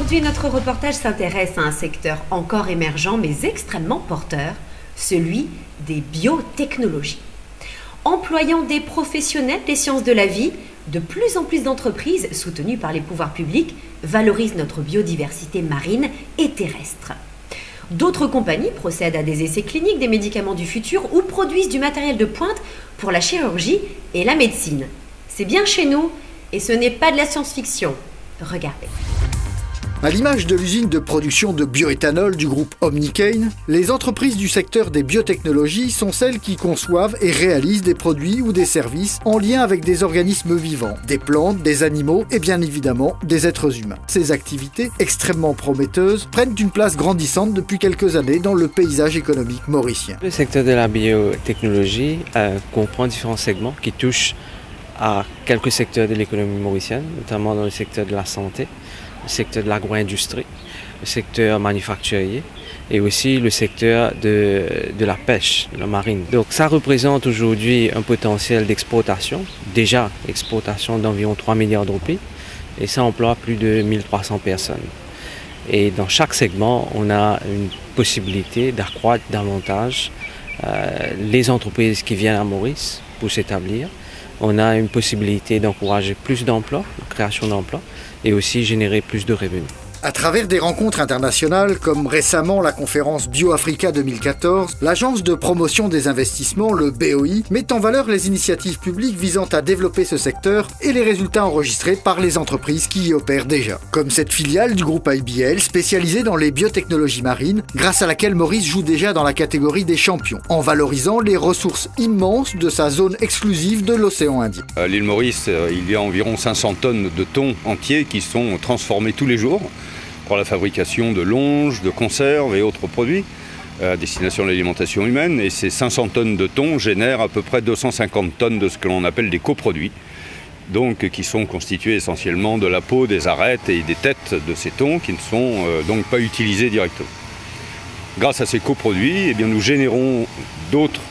Aujourd'hui, notre reportage s'intéresse à un secteur encore émergent mais extrêmement porteur, celui des biotechnologies. Employant des professionnels des sciences de la vie, de plus en plus d'entreprises, soutenues par les pouvoirs publics, valorisent notre biodiversité marine et terrestre. D'autres compagnies procèdent à des essais cliniques des médicaments du futur ou produisent du matériel de pointe pour la chirurgie et la médecine. C'est bien chez nous et ce n'est pas de la science-fiction. Regardez. À l'image de l'usine de production de bioéthanol du groupe Omnicane, les entreprises du secteur des biotechnologies sont celles qui conçoivent et réalisent des produits ou des services en lien avec des organismes vivants, des plantes, des animaux et bien évidemment des êtres humains. Ces activités, extrêmement prometteuses, prennent une place grandissante depuis quelques années dans le paysage économique mauricien. Le secteur de la biotechnologie comprend différents segments qui touchent à quelques secteurs de l'économie mauricienne, notamment dans le secteur de la santé, le secteur de l'agro-industrie, le secteur manufacturier et aussi le secteur de la pêche, de la marine. Donc ça représente aujourd'hui un potentiel d'exportation, déjà exportation d'environ 3 milliards de roupies et ça emploie plus de 1300 personnes. Et dans chaque segment, on a une possibilité d'accroître davantage les entreprises qui viennent à Maurice pour s'établir. On a une possibilité d'encourager plus d'emplois, de création d'emplois, et aussi générer plus de revenus. À travers des rencontres internationales, comme récemment la conférence BioAfrica 2014, l'agence de promotion des investissements, le BOI, met en valeur les initiatives publiques visant à développer ce secteur et les résultats enregistrés par les entreprises qui y opèrent déjà. Comme cette filiale du groupe IBL, spécialisée dans les biotechnologies marines, grâce à laquelle Maurice joue déjà dans la catégorie des champions, en valorisant les ressources immenses de sa zone exclusive de l'océan Indien. À l'île Maurice, il y a environ 500 tonnes de thon entiers qui sont transformés tous les jours pour la fabrication de longes, de conserves et autres produits à destination de l'alimentation humaine. Et ces 500 tonnes de thon génèrent à peu près 250 tonnes de ce que l'on appelle des coproduits, donc qui sont constitués essentiellement de la peau, des arêtes et des têtes de ces thons qui ne sont donc pas utilisés directement. Grâce à ces coproduits, eh bien, nous générons d'autres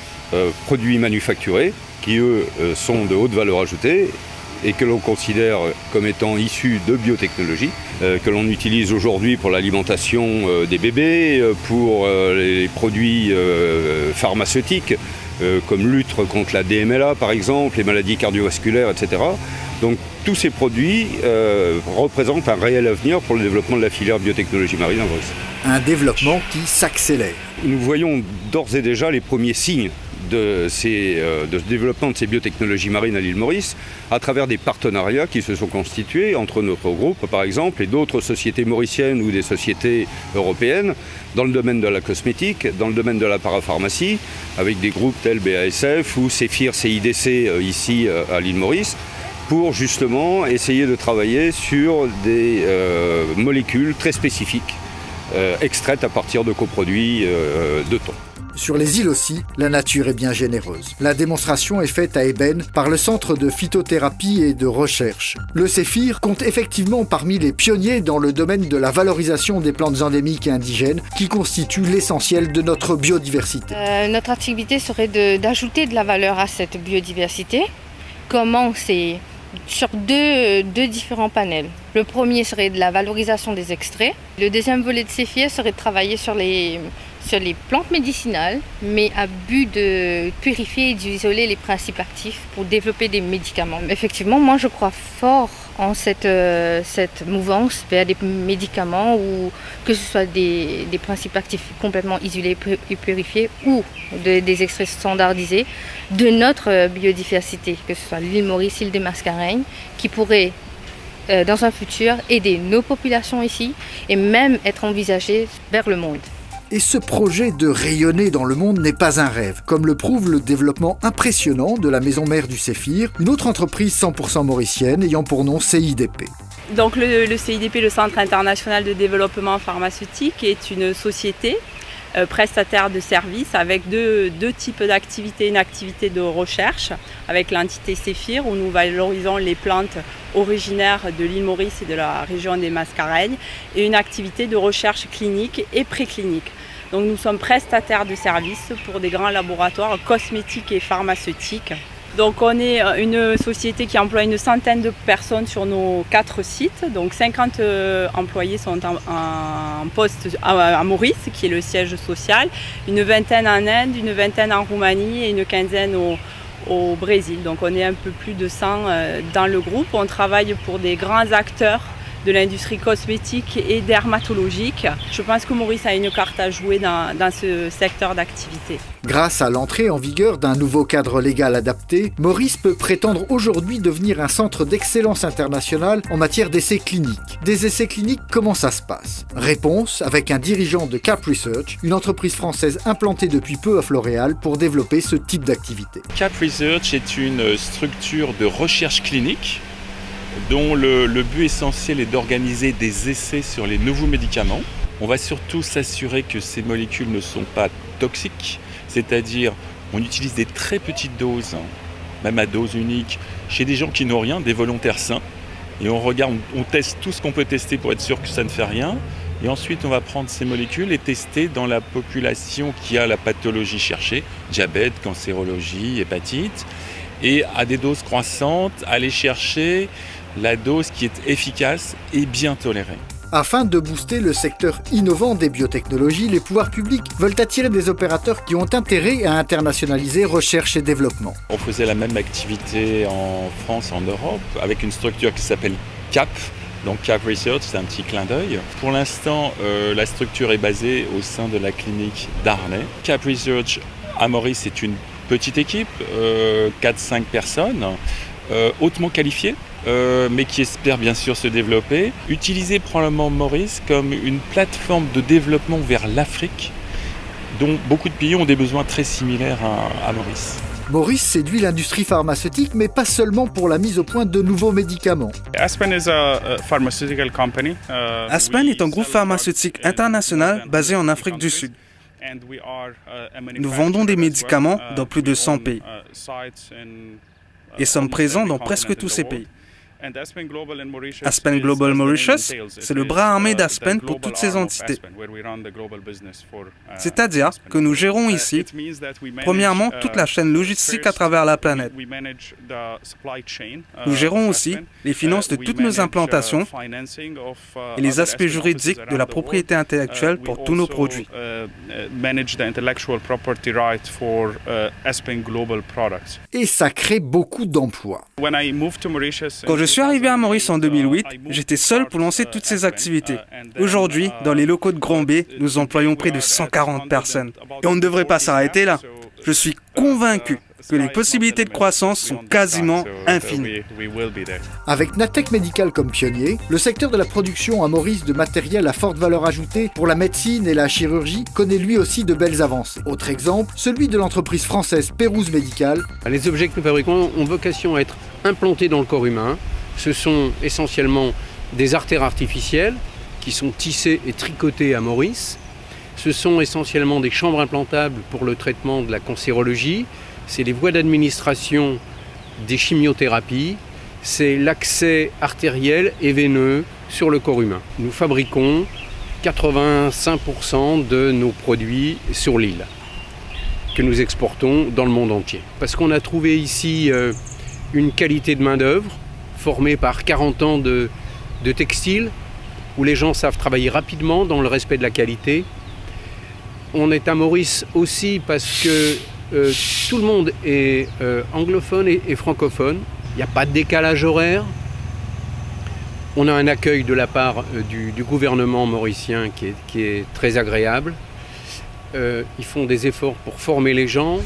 produits manufacturés qui, eux, sont de haute valeur ajoutée et que l'on considère comme étant issus de biotechnologie, que l'on utilise aujourd'hui pour l'alimentation des bébés, pour les produits pharmaceutiques, comme lutte contre la DMLA par exemple, les maladies cardiovasculaires, etc. Donc tous ces produits représentent un réel avenir pour le développement de la filière biotechnologie marine en Maurice. Un développement qui s'accélère. Nous voyons d'ores et déjà les premiers signes de ce développement de ces biotechnologies marines à l'île Maurice à travers des partenariats qui se sont constitués entre notre groupe par exemple et d'autres sociétés mauriciennes ou des sociétés européennes dans le domaine de la cosmétique, dans le domaine de la parapharmacie avec des groupes tels BASF ou Cephir CIDC ici à l'île Maurice pour justement essayer de travailler sur des molécules très spécifiques extraites à partir de coproduits de thon. Sur les îles aussi, la nature est bien généreuse. La démonstration est faite à Ébène par le Centre de phytothérapie et de recherche. Le Cephir compte effectivement parmi les pionniers dans le domaine de la valorisation des plantes endémiques et indigènes qui constituent l'essentiel de notre biodiversité. Notre activité serait d'ajouter de la valeur à cette biodiversité. Comment? C'est sur deux différents panels. Le premier serait de la valorisation des extraits. Le deuxième volet de Cephir serait de travailler sur les plantes médicinales, mais à but de purifier et d'isoler les principes actifs pour développer des médicaments. Effectivement, moi je crois fort en cette mouvance vers des médicaments ou que ce soit des principes actifs complètement isolés et purifiés ou des extraits standardisés de notre biodiversité, que ce soit l'île Maurice, l'île des Mascareignes, qui pourraient dans un futur aider nos populations ici et même être envisagées vers le monde. Et ce projet de rayonner dans le monde n'est pas un rêve, comme le prouve le développement impressionnant de la maison mère du Cephir, une autre entreprise 100% mauricienne ayant pour nom CIDP. Donc le CIDP, le Centre international de développement pharmaceutique, est une société prestataire de services avec deux types d'activités. Une activité de recherche avec l'entité Cephir où nous valorisons les plantes originaires de l'île Maurice et de la région des Mascareignes et une activité de recherche clinique et préclinique. Donc nous sommes prestataires de services pour des grands laboratoires cosmétiques et pharmaceutiques Donc on est une société qui emploie une centaine de personnes sur nos 4 sites. Donc 50 employés sont en poste à Maurice, qui est le siège social, une vingtaine en Inde, une vingtaine en Roumanie et une quinzaine au Brésil. Donc on est un peu plus de 100 dans le groupe. On travaille pour des grands acteurs de l'industrie cosmétique et dermatologique. Je pense que Maurice a une carte à jouer dans ce secteur d'activité. Grâce à l'entrée en vigueur d'un nouveau cadre légal adapté, Maurice peut prétendre aujourd'hui devenir un centre d'excellence internationale en matière d'essais cliniques. Des essais cliniques, comment ça se passe? Réponse avec un dirigeant de Cap Research, une entreprise française implantée depuis peu à Floréal pour développer ce type d'activité. Cap Research est une structure de recherche clinique dont le but essentiel est d'organiser des essais sur les nouveaux médicaments. On va surtout s'assurer que ces molécules ne sont pas toxiques, c'est-à-dire on utilise des très petites doses, même à dose unique, chez des gens qui n'ont rien, des volontaires sains. Et on regarde, on teste tout ce qu'on peut tester pour être sûr que ça ne fait rien. Et ensuite, on va prendre ces molécules et tester dans la population qui a la pathologie cherchée, diabète, cancérologie, hépatite. Et à des doses croissantes, aller chercher la dose qui est efficace et bien tolérée. Afin de booster le secteur innovant des biotechnologies, les pouvoirs publics veulent attirer des opérateurs qui ont intérêt à internationaliser recherche et développement. On faisait la même activité en France, en Europe, avec une structure qui s'appelle CAP. Donc Cap Research, c'est un petit clin d'œil. Pour l'instant, la structure est basée au sein de la clinique d'Arnay. Cap Research à Maurice, c'est une petite équipe, 4-5 personnes, hautement qualifiées, mais qui espèrent bien sûr se développer. Utiliser probablement Maurice comme une plateforme de développement vers l'Afrique, dont beaucoup de pays ont des besoins très similaires à Maurice. Maurice séduit l'industrie pharmaceutique, mais pas seulement pour la mise au point de nouveaux médicaments. Aspen est un groupe pharmaceutique international basé en Afrique du Sud. Nous vendons des médicaments dans plus de 100 pays et sommes présents dans presque tous ces pays. Aspen Global Mauritius, c'est le bras armé d'Aspen pour toutes ces entités. C'est-à-dire que nous gérons ici, premièrement, toute la chaîne logistique à travers la planète. Nous gérons aussi les finances de toutes nos implantations et les aspects juridiques de la propriété intellectuelle pour tous nos produits. Et ça crée beaucoup d'emplois. Quand je suis arrivé à Maurice en 2008, j'étais seul pour lancer toutes ces activités. Aujourd'hui, dans les locaux de Grand B, nous employons près de 140 personnes. Et on ne devrait pas s'arrêter là. Je suis convaincu que les possibilités de croissance sont quasiment infinies. Avec Natech Medical comme pionnier, le secteur de la production à Maurice de matériel à forte valeur ajoutée pour la médecine et la chirurgie connaît lui aussi de belles avancées. Autre exemple, celui de l'entreprise française Pérouse Médical. Les objets que nous fabriquons ont vocation à être implantés dans le corps humain. Ce sont essentiellement des artères artificielles qui sont tissées et tricotées à Maurice. Ce sont essentiellement des chambres implantables pour le traitement de la cancérologie. C'est les voies d'administration des chimiothérapies. C'est l'accès artériel et veineux sur le corps humain. Nous fabriquons 85% de nos produits sur l'île, que nous exportons dans le monde entier. Parce qu'on a trouvé ici une qualité de main-d'œuvre formée par 40 ans de textile, où les gens savent travailler rapidement dans le respect de la qualité. On est à Maurice aussi parce que tout le monde est anglophone et francophone. Il n'y a pas de décalage horaire. On a un accueil de la part du gouvernement mauricien qui est très agréable. Ils font des efforts pour former les gens.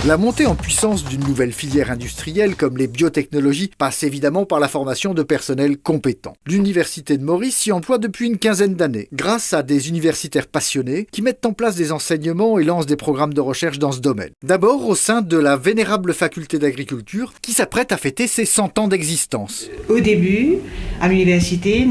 La montée en puissance d'une nouvelle filière industrielle comme les biotechnologies passe évidemment par la formation de personnel compétent. L'Université de Maurice s'y emploie depuis une quinzaine d'années, grâce à des universitaires passionnés qui mettent en place des enseignements et lancent des programmes de recherche dans ce domaine. D'abord au sein de la vénérable faculté d'agriculture qui s'apprête à fêter ses 100 ans d'existence. Au début, à l'université,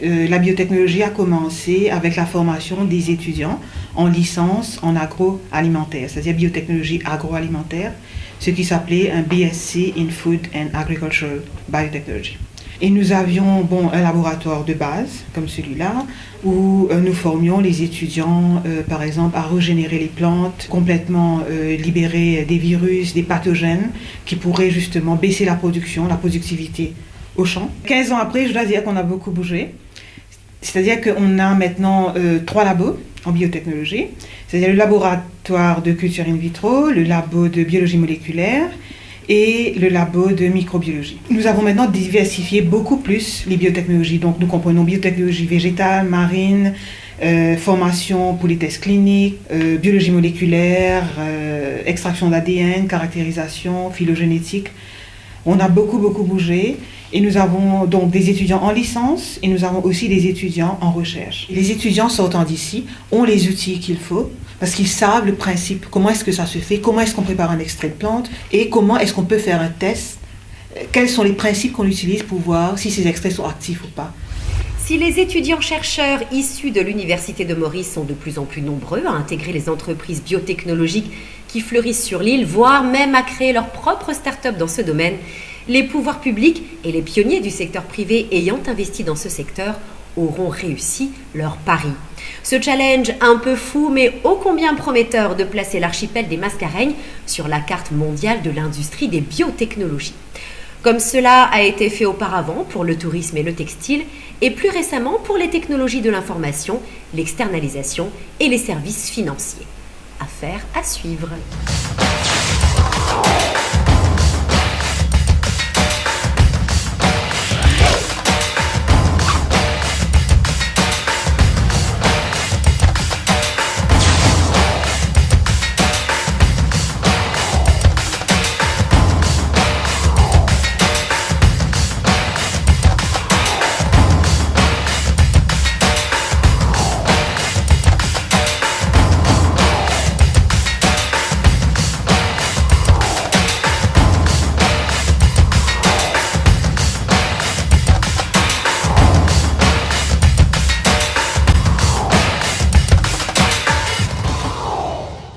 la biotechnologie a commencé avec la formation des étudiants en licence en agroalimentaire, c'est-à-dire biotechnologie agroalimentaire, ce qui s'appelait un BSc in Food and Agricultural Biotechnology. Et nous avions un laboratoire de base, comme celui-là, où nous formions les étudiants, par exemple, à régénérer les plantes, complètement libérer des virus, des pathogènes qui pourraient justement baisser la production, la productivité au champ. 15 ans après, je dois dire qu'on a beaucoup bougé. C'est-à-dire qu'on a maintenant 3 labos en biotechnologie. C'est-à-dire le laboratoire de culture in vitro, le labo de biologie moléculaire et le labo de microbiologie. Nous avons maintenant diversifié beaucoup plus les biotechnologies. Donc nous comprenons biotechnologie végétale, marine, formation pour les tests cliniques, biologie moléculaire, extraction d'ADN, caractérisation, phylogénétique. On a beaucoup bougé et nous avons donc des étudiants en licence et nous avons aussi des étudiants en recherche. Les étudiants sortant d'ici ont les outils qu'il faut parce qu'ils savent le principe, comment est-ce que ça se fait, comment est-ce qu'on prépare un extrait de plante et comment est-ce qu'on peut faire un test, quels sont les principes qu'on utilise pour voir si ces extraits sont actifs ou pas. Si les étudiants-chercheurs issus de l'Université de Maurice sont de plus en plus nombreux à intégrer les entreprises biotechnologiques qui fleurissent sur l'île, voire même à créer leur propre start-up dans ce domaine, les pouvoirs publics et les pionniers du secteur privé ayant investi dans ce secteur auront réussi leur pari. Ce challenge un peu fou mais ô combien prometteur de placer l'archipel des Mascareignes sur la carte mondiale de l'industrie des biotechnologies. Comme cela a été fait auparavant pour le tourisme et le textile, et plus récemment pour les technologies de l'information, l'externalisation et les services financiers. Affaire à suivre.